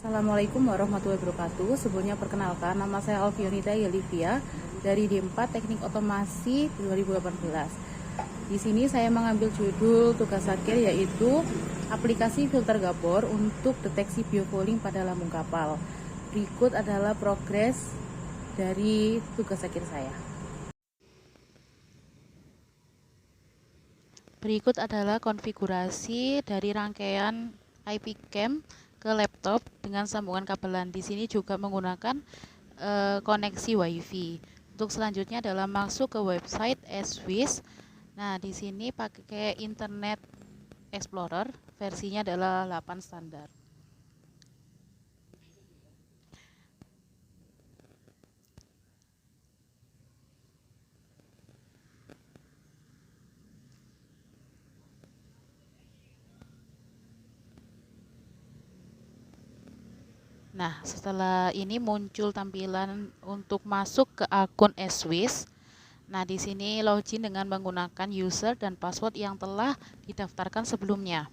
Assalamualaikum warahmatullahi wabarakatuh. Sebelumnya perkenalkan, nama saya Alfionita Yelivia dari D4 Teknik Otomasi 2018. Di sini saya mengambil judul tugas akhir yaitu aplikasi filter gabor untuk deteksi biofouling pada lambung kapal. Berikut adalah progres dari tugas akhir saya. Berikut adalah konfigurasi dari rangkaian IP cam ke laptop dengan sambungan kabelan. Di sini juga menggunakan koneksi WiFi. Untuk selanjutnya adalah masuk ke website Swiss. Nah, di sini pakai Internet Explorer, versinya adalah 8 standar. Nah, setelah ini muncul tampilan untuk masuk ke akun Swiss. Nah, di sini login dengan menggunakan user dan password yang telah didaftarkan sebelumnya.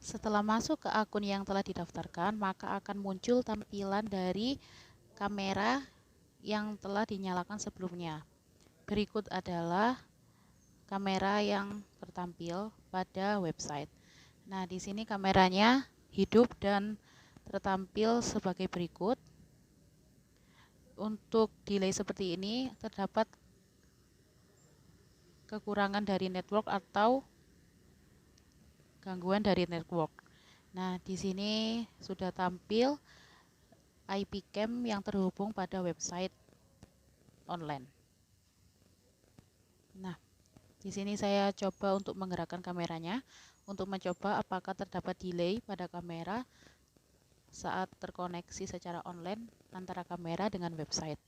Setelah masuk ke akun yang telah didaftarkan, maka akan muncul tampilan dari kamera yang telah dinyalakan sebelumnya. Berikut adalah kamera yang tertampil pada website. Nah, di sini kameranya hidup dan tertampil sebagai berikut. Untuk delay seperti ini terdapat kekurangan dari network atau gangguan dari network. Nah, di sini sudah tampil IP cam yang terhubung pada website online. Nah, di sini saya coba untuk menggerakkan kameranya untuk mencoba apakah terdapat delay pada kamera saat terkoneksi secara online antara kamera dengan website.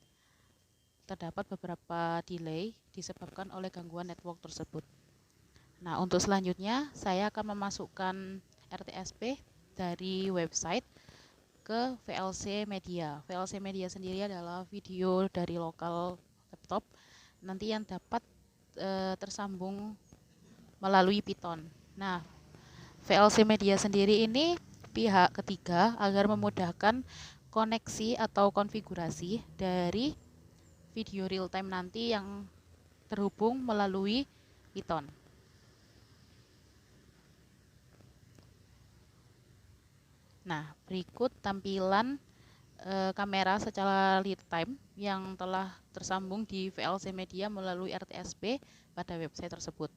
Terdapat beberapa delay disebabkan oleh gangguan network tersebut. Nah, untuk selanjutnya saya akan memasukkan RTSP dari website ke VLC Media. VLC Media sendiri adalah video dari lokal laptop nanti yang dapat tersambung melalui Python. Nah, VLC Media sendiri ini pihak ketiga agar memudahkan koneksi atau konfigurasi dari video real time nanti yang terhubung melalui Python. Nah, berikut tampilan kamera secara real time yang telah tersambung di VLC Media melalui RTSP pada website tersebut.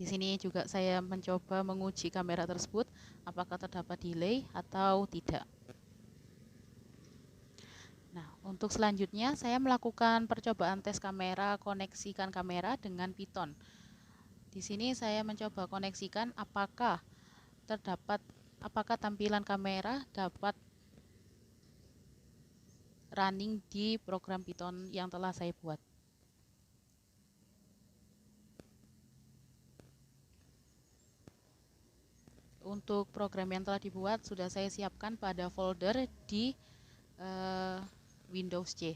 Di sini juga saya mencoba menguji kamera tersebut apakah terdapat delay atau tidak. Nah, untuk selanjutnya saya melakukan percobaan tes kamera, koneksikan kamera dengan Python. Di sini saya mencoba koneksikan apakah tampilan kamera dapat running di program Python yang telah saya buat. Untuk program yang telah dibuat sudah saya siapkan pada folder di Windows C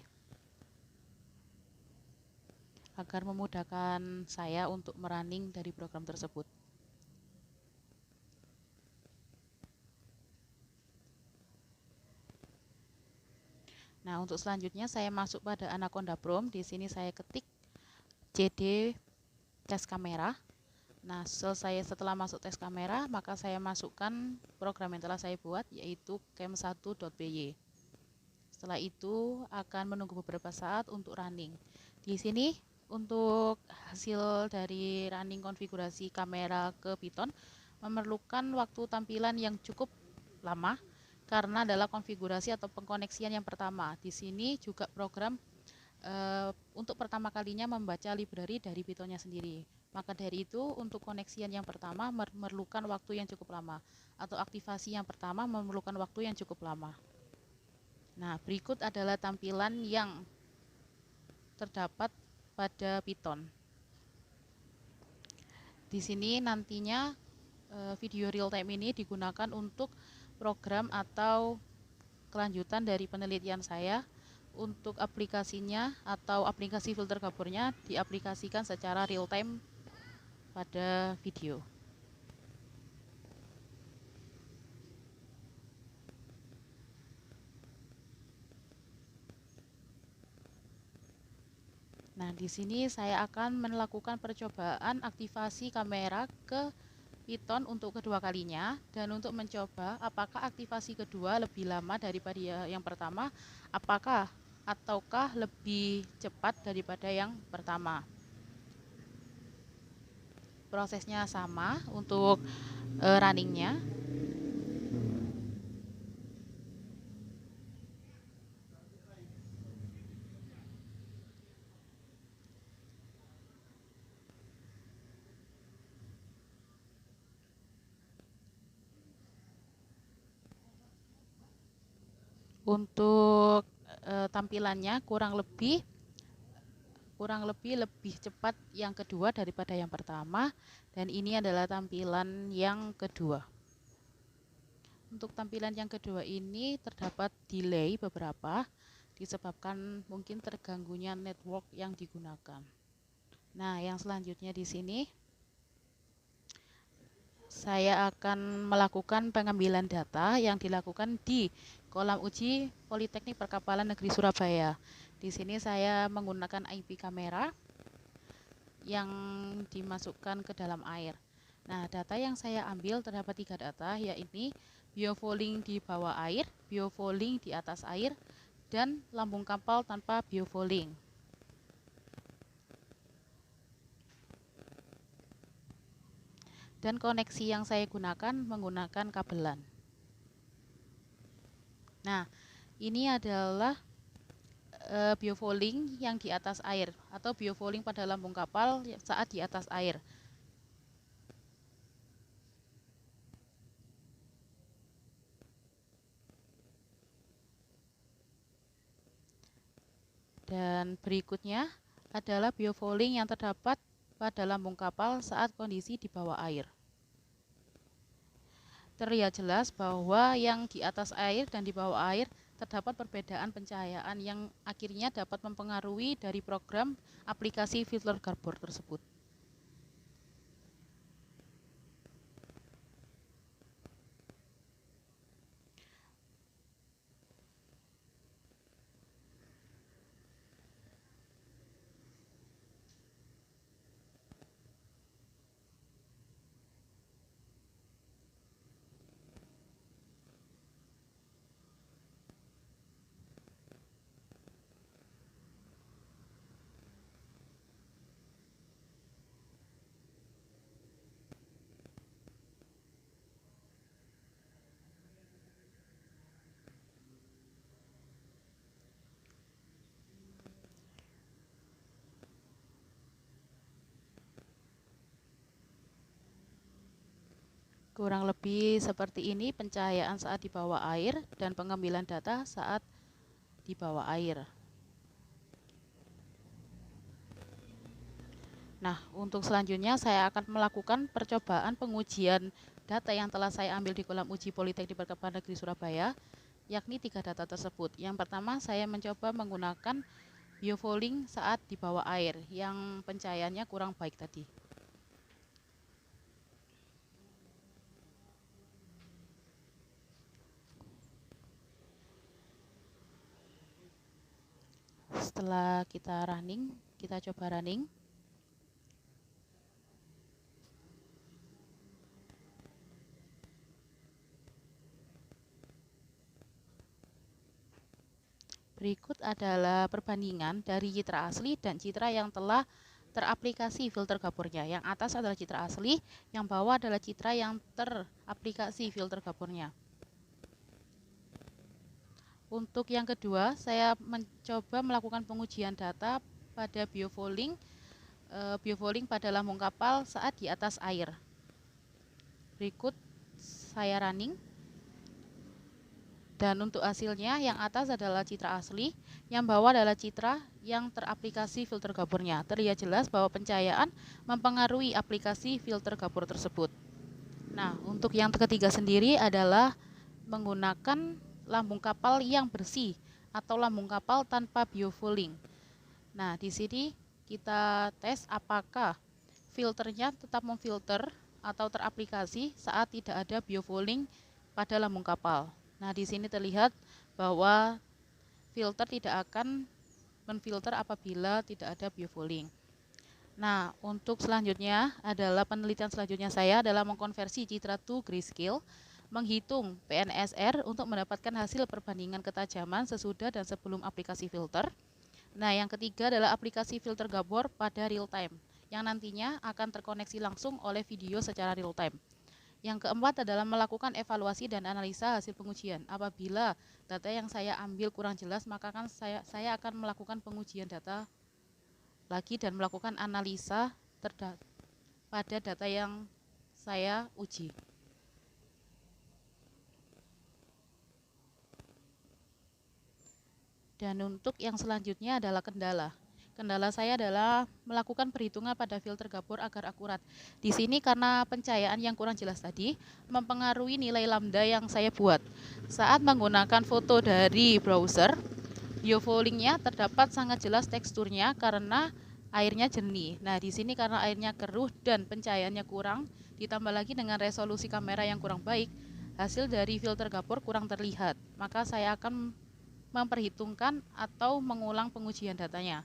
agar memudahkan saya untuk merunning dari program tersebut. Nah, untuk selanjutnya saya masuk pada Anaconda Prom. Di sini saya ketik cd tes kamera. Nah, setelah masuk tes kamera, maka saya masukkan program yang telah saya buat, yaitu cam1.py. Setelah itu akan menunggu beberapa saat untuk running. Di sini untuk hasil dari running konfigurasi kamera ke Python memerlukan waktu tampilan yang cukup lama karena adalah konfigurasi atau pengkoneksian yang pertama. Di sini juga program untuk pertama kalinya membaca library dari Python-nya sendiri. Maka dari itu untuk koneksian yang pertama memerlukan waktu yang cukup lama atau aktivasi yang pertama memerlukan waktu yang cukup lama. Nah, berikut adalah tampilan yang terdapat pada Python. Di sini nantinya video real time ini digunakan untuk program atau kelanjutan dari penelitian saya. Untuk aplikasinya atau aplikasi filter gabornya diaplikasikan secara real time pada video. Nah, di sini saya akan melakukan percobaan aktivasi kamera ke Python untuk kedua kalinya, dan untuk mencoba apakah aktivasi kedua lebih lama daripada yang pertama, ataukah lebih cepat daripada yang pertama. Prosesnya sama untuk runningnya. Untuk tampilannya kurang lebih lebih cepat yang kedua daripada yang pertama, dan ini adalah tampilan yang kedua. Untuk tampilan yang kedua ini terdapat delay beberapa disebabkan mungkin terganggunya network yang digunakan. Nah, yang selanjutnya di sini saya akan melakukan pengambilan data yang dilakukan di kolam uji Politeknik Perkapalan Negeri Surabaya. Di sini saya menggunakan IP kamera yang dimasukkan ke dalam air. Nah, data yang saya ambil terdapat 3 data, yaitu biofouling di bawah air, biofouling di atas air, dan lambung kapal tanpa biofouling. Dan koneksi yang saya gunakan menggunakan kabelan. Nah, ini adalah biofouling yang di atas air atau biofouling pada lambung kapal saat di atas air. Dan berikutnya adalah biofouling yang terdapat pada lambung kapal saat kondisi di bawah air. Terlihat jelas bahwa yang di atas air dan di bawah air terdapat perbedaan pencahayaan yang akhirnya dapat mempengaruhi dari program aplikasi filter garbor tersebut. Kurang lebih seperti ini pencahayaan saat di bawah air dan pengambilan data saat di bawah air. Nah, untuk selanjutnya saya akan melakukan percobaan pengujian data yang telah saya ambil di kolam uji Politeknik Perkapalan Negeri Surabaya, yakni 3 data tersebut. Yang pertama, saya mencoba menggunakan biofouling saat di bawah air yang pencahayaannya kurang baik tadi. Setelah kita running, kita coba running. Berikut adalah perbandingan dari citra asli dan citra yang telah teraplikasi filter gabornya. Yang atas adalah citra asli, yang bawah adalah citra yang teraplikasi filter gabornya. Untuk yang kedua, saya mencoba melakukan pengujian data pada biofouling pada lambung kapal saat di atas air. Berikut saya running. Dan untuk hasilnya, yang atas adalah citra asli, yang bawah adalah citra yang teraplikasi filter gabornya. Terlihat jelas bahwa pencahayaan mempengaruhi aplikasi filter gabor tersebut. Nah, untuk yang ketiga sendiri adalah menggunakan lambung kapal yang bersih atau lambung kapal tanpa biofouling. Nah, di sini kita tes apakah filternya tetap memfilter atau teraplikasi saat tidak ada biofouling pada lambung kapal. Nah, di sini terlihat bahwa filter tidak akan menfilter apabila tidak ada biofouling. Nah, untuk selanjutnya adalah penelitian selanjutnya saya adalah mengkonversi Citra to Grayscale, menghitung PNSR untuk mendapatkan hasil perbandingan ketajaman sesudah dan sebelum aplikasi filter. Nah, yang ketiga adalah aplikasi filter Gabor pada real time, yang nantinya akan terkoneksi langsung oleh video secara real time. Yang keempat adalah melakukan evaluasi dan analisa hasil pengujian. Apabila data yang saya ambil kurang jelas, maka kan saya akan melakukan pengujian data lagi dan melakukan analisa pada data yang saya uji. Dan untuk yang selanjutnya adalah kendala. Kendala saya adalah melakukan perhitungan pada filter Gabor agar akurat. Di sini karena pencahayaan yang kurang jelas tadi mempengaruhi nilai lambda yang saya buat. Saat menggunakan foto dari browser, biofoulingnya terdapat sangat jelas teksturnya karena airnya jernih. Nah, di sini karena airnya keruh dan pencahayaannya kurang, ditambah lagi dengan resolusi kamera yang kurang baik, hasil dari filter Gabor kurang terlihat. Maka saya akan memperhitungkan atau mengulang pengujian datanya.